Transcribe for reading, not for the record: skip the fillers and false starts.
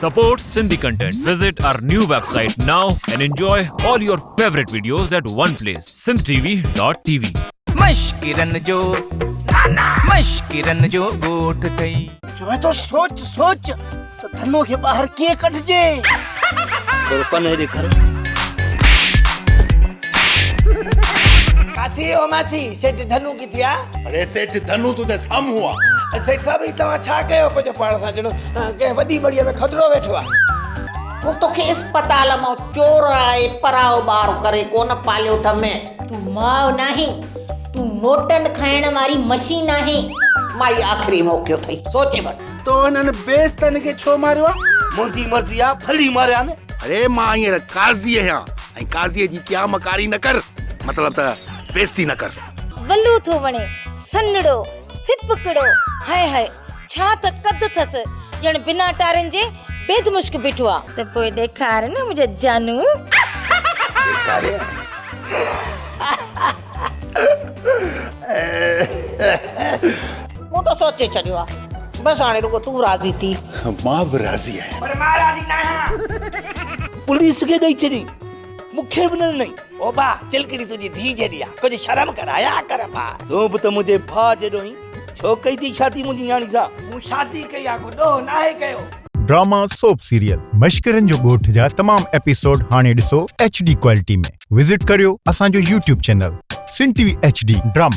supports Sindhi content. Visit our new website now and enjoy all your favorite videos at one place. sindhtv.tv. मश्किरन जो मश्किरन जो गोठ थई जो है तो सोच सोच तो धनो के बाहर के कट जे तो कने देखर काची ओ माची सेठ धनु की थिया अरे सेठ धनु तुझे साम्हूं हुआ सेठ साहब ई तवा छा कयो पे पाण सा जणो के वडी बढ़िया में खतरो वेठो आ वो तो के अस्पताल में चोर आए पराओ बार करे कोन पालियो थमे तू माव नहीं तू नोटन खाइण वाली मशीन आहे माई आखिरी मौको थई सोचे वठ तो इन्हनि बेइज्जतन के छो मारियो मुंजी मर्जी आ फली मारिया ने अरे मां हींअर काज़ी आहियां ऐं काज़ीअ जी क्या मकारी न कर मतलब त बेइज्जती न कर वल्लू थो वणे सन्नड़ो सिपकड़ो हाय हाय छा त कद थस जण बिना टारन जे बेद मुश्क बिठो आ त पोइ ॾेखार न मुझे जानू ॾेखारे वो तो सोचे छडियो आ बस हाणे रुगो तू राजी थी मां बि राज़ी आहियां पर महाराज ना हां पुलिस के दई छडी मुखे बि नहीं ओ बा चिलकड़ी तुझी धी जेडी आ कुछ शर्म कराया कर बा तू भी तो मुझे भा जेडो ही छो कई थी शादी मुंजी न्याणी सा मु शादी कई आ को दो नाहे कयो ड्रामा सोप सीरियल मश्किरन जो गोठ जा तमाम एपिसोड हाणे ॾिसो HD क्वालिटी में विजिट करियो असांजो YouTube channel Sin TV HD drama.